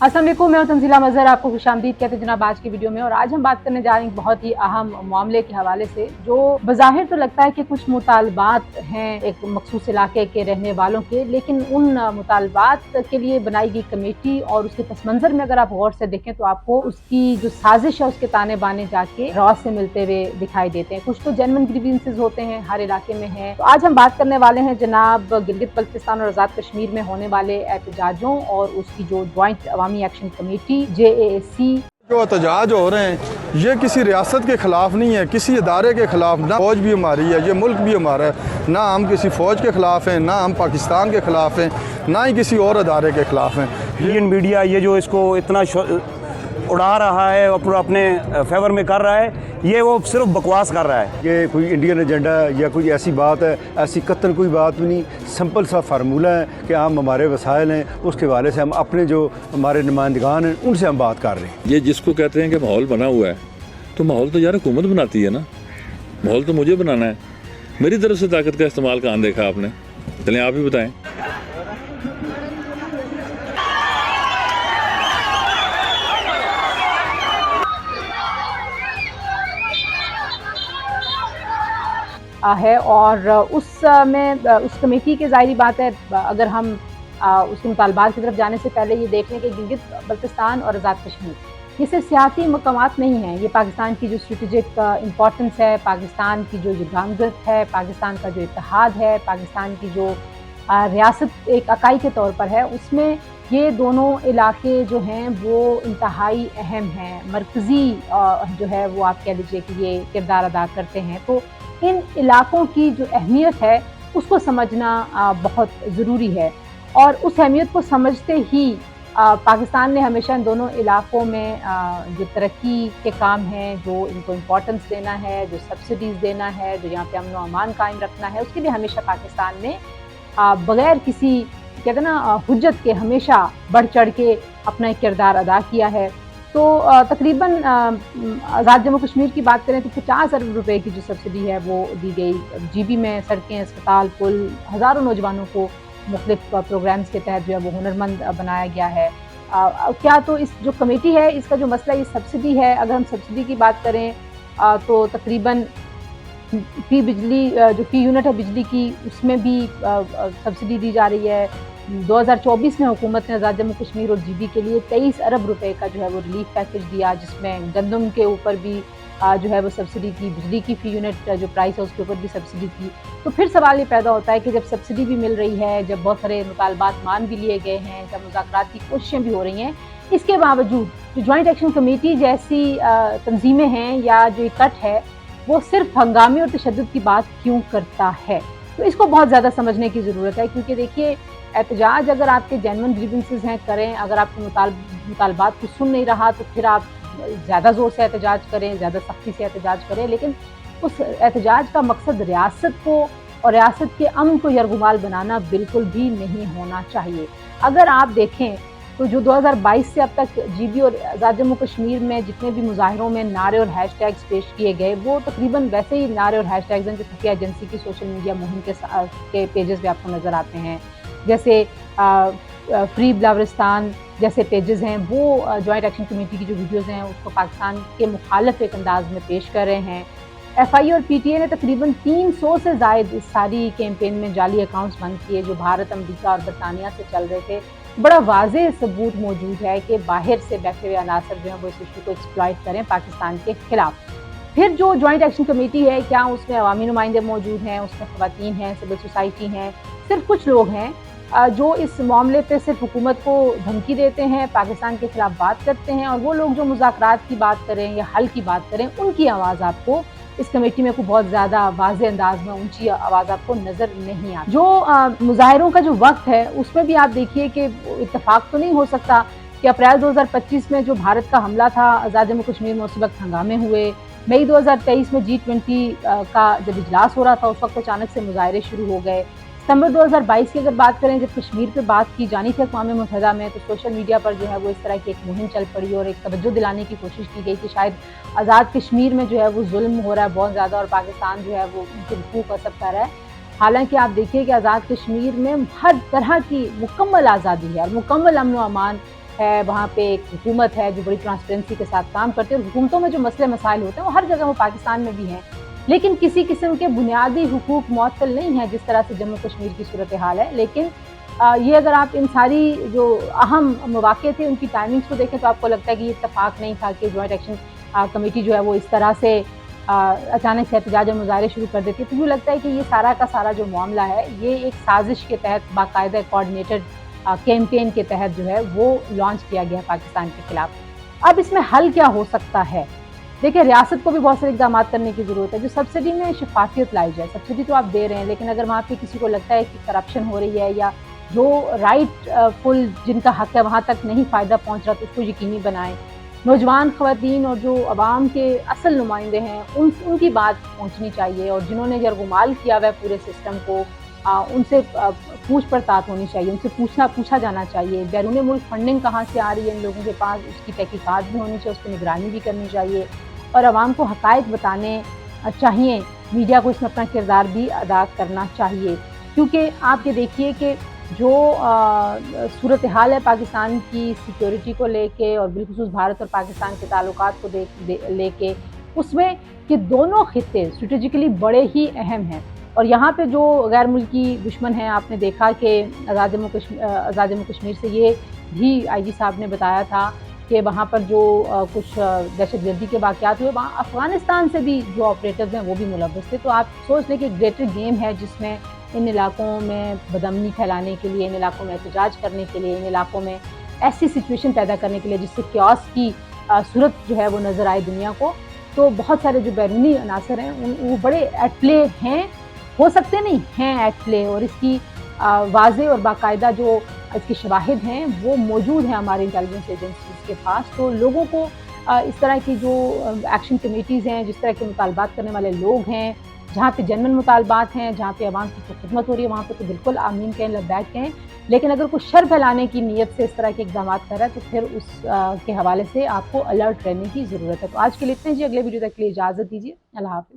अस्सलाम वालेकुम, मैं तंजीला मज़हर आपको खुशामदीद कहते हैं जनाब आज की वीडियो में। और आज हम बात करने जा रहे हैं बहुत ही अहम मामले के हवाले से, जो बज़ाहिर तो लगता है कि कुछ मुतालबात हैं एक मखसूस इलाके के रहने वालों के, लेकिन उन मुतालबात के लिए बनाई गई कमेटी और उसके पस मंज़र में अगर आप गौर से देखें तो आपको उसकी जो साजिश है उसके ताने बाने जाके रॉ से मिलते हुए दिखाई देते हैं। कुछ तो जेन्युइन ग्रीवेंसेस होते हैं, हर इलाके में है। तो आज हम बात करने वाले हैं जनाब गिलगित बल्तिस्तान और आज़ाद कश्मीर में होने वाले एहतजाजों और उसकी जो ज्वाइंट अवामी एक्शन कमेटी JAC। जो एहतजाज हो रहे हैं ये किसी रियासत के ख़िलाफ़ नहीं है, किसी इदारे के ख़िलाफ़। ना फ़ौज भी हमारी है, ये मुल्क भी हमारा है। ना हम किसी फ़ौज के ख़िलाफ़ हैं, ना हम पाकिस्तान के ख़िलाफ़ हैं, ना ही किसी और इदारे के ख़िलाफ़ हैं। इंडियन मीडिया ये जो इसको इतना उड़ा रहा है और अपने फेवर में कर रहा है, ये वो सिर्फ बकवास कर रहा है। ये कोई इंडियन एजेंडा है या कोई ऐसी बात है, ऐसी कतन कोई बात भी नहीं। सिंपल सा फार्मूला है कि हम हमारे वसाइल हैं, उसके हवाले से हम अपने जो हमारे नुमाइंदगान हैं उनसे हम बात कर रहे हैं। ये जिसको कहते हैं कि माहौल बना हुआ है, तो माहौल तो यार हुकूमत बनाती है ना, माहौल तो मुझे बनाना है। मेरी तरफ से ताकत का इस्तेमाल कहाँ देखा आपने? चलें आप ही बताएं। है और उस कमेटी के ज़ाहिरी बात है, अगर हम उसके मुतालबात की तरफ जाने से पहले ये देख लें कि गिलगित बल्तिस्तान और आज़ाद कश्मीर ये सिर्फ सियासी मकामात नहीं हैं, ये पाकिस्तान की जो स्ट्रेटेजिक इम्पोर्टेंस है, पाकिस्तान की जो यगामत है, पाकिस्तान का जो इत्तेहाद है, पाकिस्तान की जो रियासत एक इकाई के तौर पर है, उसमें ये दोनों इलाके जो हैं वो इंतहाई अहम हैं, मरकज़ी जो है वो आप कह लीजिए कि ये किरदार अदा करते हैं। तो इन इलाकों की जो अहमियत है उसको समझना बहुत ज़रूरी है, और उस अहमियत को समझते ही पाकिस्तान ने हमेशा इन दोनों इलाकों में जो तरक्की के काम हैं, जो इनको इम्पोर्टेंस देना है, जो सब्सिडीज़ देना है, जो यहाँ पे अमन व अमान कायम रखना है, उसके लिए हमेशा पाकिस्तान ने बग़ैर किसी कहते हैं ना हुज्जत के हमेशा बढ़ चढ़ के अपना एक किरदार अदा किया है। तो तकरीबन आज़ाद जम्मू कश्मीर की बात करें तो 50 अरब रुपए की जो सब्सिडी है वो दी गई। GB में सड़कें, अस्पताल, पुल, हज़ारों नौजवानों को मुख्तलिफ प्रोग्राम्स के तहत जो है वो हुनरमंद बनाया गया है। क्या तो इस जो कमेटी है इसका जो मसला ये सब्सिडी है, अगर हम सब्सिडी की बात करें तो तकरीबन फी बिजली जो फी यूनिट है बिजली की उसमें भी सब्सिडी दी जा रही है। 2024 में हुकूमत ने आज़ाद जम्मू कश्मीर और GB के लिए 23 अरब रुपए का जो है वो रिलीफ पैकेज दिया, जिसमें गंदम के ऊपर भी जो है वो सब्सिडी थी, बिजली की फ़ी यूनिट जो प्राइस है उसके ऊपर भी सब्सिडी थी। तो फिर सवाल ये पैदा होता है कि जब सब्सिडी भी मिल रही है, जब बहुत सारे मुतालबात मान भी लिए गए हैं, जब मुज़ाकरात की कोशिशें भी हो रही हैं, इसके बावजूद जो जॉइंट एक्शन कमेटी जैसी तंजीमें हैं या जो इकट्ठ है वो सिर्फ हंगामे और तशद्दुद की बात क्यों करता है? तो इसको बहुत ज़्यादा समझने की ज़रूरत है, क्योंकि देखिए एहतजाज अगर आपके जेन्युइन ग्रीवेंसेस हैं करें, अगर आपके मुतालबात को सुन नहीं रहा तो फिर आप ज़्यादा ज़ोर से एहतजाज करें, ज़्यादा सख्ती से एहतजाज करें, लेकिन उस एहतजाज का मकसद रियासत को और रियासत के अमन को यरगुमाल बनाना बिल्कुल भी नहीं होना चाहिए। अगर आप देखें तो जो 2022 से अब तक GB और आज़ाद जम्मू कश्मीर में जितने भी मुजाहिरों में नारे और हैशटैग्स पेश किए गए वो तकरीबन वैसे ही नारे और हैशटैग्स हैं जो खुफिया एजेंसी की सोशल मीडिया मुहिम के पेजेस पे आपको नज़र आते हैं। जैसे फ्री बलूचिस्तान जैसे पेजेस हैं वो जॉइंट एक्शन कमेटी की जो वीडियोस हैं उसको पाकिस्तान के मुखालिफ एक अंदाज में पेश कर रहे हैं। FI और PTA ने तकरीबन 300 से ज़ायद इस सारी कैंपेन में जाली अकाउंट्स बंद किए जो भारत, अमेरिका और बरतानिया से चल रहे थे। बड़ा वाज़ेह सबूत मौजूद है कि बाहर से बैठे हुए अनासर जो हैं वो इस इशू को एक्सप्लॉइट करें पाकिस्तान के खिलाफ। फिर जो जॉइंट एक्शन कमेटी है, क्या उसमें अवामी नुमाइंदे मौजूद हैं, उसमें ख़वातीन हैं, सिविल सोसाइटी हैं, सिर्फ कुछ लोग हैं जो इस मामले पे सिर्फ हुकूमत को धमकी देते हैं, पाकिस्तान के खिलाफ बात करते हैं, और वो लोग जो मुज़ाकरात की बात करें या हल की बात करें उनकी आवाज़ आपको इस कमेटी में कोई बहुत ज़्यादा वाज़े अंदाज में ऊंची आवाज़ आपको नज़र नहीं आती। जो मुज़ाहिरों का जो वक्त है उसमें भी आप देखिए कि इत्तेफाक तो नहीं हो सकता कि अप्रैल 2025 में जो भारत का हमला था आज़ाद जम्मू कश्मीर में उस वक्त हंगामे हुए। मई 2023 में G20 का जब इजलास हो रहा था उस वक्त अचानक से मुज़ाहरे शुरू हो गए। सितंबर 2022 की अगर बात करें, जब कश्मीर पे बात की जानी थी अक़वाम मुत्तहिदा में, तो सोशल मीडिया पर जो है वो इस तरह की एक मुहिम चल पड़ी और एक तवज्जो दिलाने की कोशिश की गई कि शायद आज़ाद कश्मीर में जो है वो जुल्म हो रहा है बहुत ज़्यादा और पाकिस्तान जो है वो उनके हुकूक असर कर रहा है। हालांकि आप देखिए कि आज़ाद कश्मीर में हर तरह की मुकम्मल आज़ादी है और मुकम्मल अमन व अमान ہے, वहाँ पे एक हुकूमत है जो बड़ी ट्रांसपेरेंसी के साथ काम करती है, और हुकूमतों में जो मसले मसाइल होते हैं वो हर जगह, वो पाकिस्तान में भी हैं, लेकिन किसी किस्म के बुनियादी हुकूक मुअत्तल नहीं है जिस तरह से जम्मू कश्मीर की सूरत हाल है. लेकिन ये अगर आप इन सारी जो अहम मौक़े थे उनकी टाइमिंग्स को देखें तो आपको लगता है कि ये इत्तेफाक नहीं था कि जॉइंट एक्शन कमेटी जो है वो इस तरह से अचानक से एहतजाज और मुज़ाहरे शुरू कर देती है. तो मुझे लगता है कि ये सारा का सारा जो मामला है ये एक साजिश के तहत, बाकायदा कोऑर्डिनेटेड कैंपेन के तहत जो है वो लॉन्च किया गया पाकिस्तान के खिलाफ. अब इसमें हल क्या हो सकता है? देखिए, रियासत को भी बहुत सारे इक़दाम करने की ज़रूरत है. जो सब्सिडी में शफाफियत लाई जाए. सब्सिडी तो आप दे रहे हैं, लेकिन अगर वहाँ पे किसी को लगता है कि करप्शन हो रही है या जो राइटफुल जिनका हक़ है वहाँ तक नहीं फ़ायदा पहुँच रहा, तो उसको यकीनी बनाएं. नौजवान ख़वातीन और जो अवाम के असल नुमाइंदे हैं उनकी बात पहुँचनी चाहिए, और जिन्होंने यरगुमाल किया हुआ है पूरे सिस्टम को उनसे पूछ पड़ताल होनी चाहिए, उनसे पूछा जाना चाहिए. बैरून मुल्क फंडिंग कहाँ से आ रही है इन लोगों के पास, उसकी तहकीकात भी होनी चाहिए, उस पर निगरानी भी करनी चाहिए, और आवाम को हक़ाइक़ बताने चाहिए. मीडिया को इसमें अपना किरदार भी अदा करना चाहिए, क्योंकि आप ये देखिए कि जो सूरत हाल है पाकिस्तान की सिक्योरिटी को लेके और बिलखुसूस भारत और पाकिस्तान के ताल्लुकात को लेके, उसमें ये दोनों खित्ते स्ट्रेटेजिकली बड़े ही अहम हैं. और यहाँ पे जो गैर मुल्की दुश्मन हैं, आपने देखा कि आज़ाद जम्मू कश्मीर से ये भी IG साहब ने बताया था कि वहाँ पर जो कुछ दहशतगर्दी के वाक़यात हुए, वहाँ अफ़गानिस्तान से भी जो ऑपरेटर्स हैं वो भी मुलव्वस थे. तो आप सोच लें कि ग्रेटर गेम है जिसमें इन इलाकों में बदअमनी फैलाने के लिए, इन इलाकों में एहतजाज करने के लिए, इन इलाकों में ऐसी सिचुएशन पैदा करने के लिए जिससे क्यास की सूरत जो है वो नज़र आए दुनिया को. तो बहुत सारे जो बैरूनी अनासर हैं वो बड़े एट प्ले हैं, हो सकते नहीं हैं एट प्ले, और इसकी वाज़े और बाकायदा जो इसके शवाहिद हैं वो मौजूद हैं हमारे इंटेलिजेंस एजेंसीज़ के पास. तो लोगों को इस तरह की जो एक्शन कमेटीज़ हैं, जिस तरह के मुतालबात करने वाले लोग हैं, जहाँ पे जनमन मुतालबात हैं, जहाँ पे आवाम की खिदमत हो रही है, वहाँ पे तो बिल्कुल आमीन कहें, लब्बैक कहें. लेकिन अगर कोई शर फैलाने की नीयत से इस तरह के इक़दाम कर रहा है तो फिर उस के हवाले से आपको अलर्ट रहने की ज़रूरत है. तो आज के लिए इतने जी. अगले वीडियो तक के लिए इजाज़त दीजिए. अल्लाह हाफ़िज़.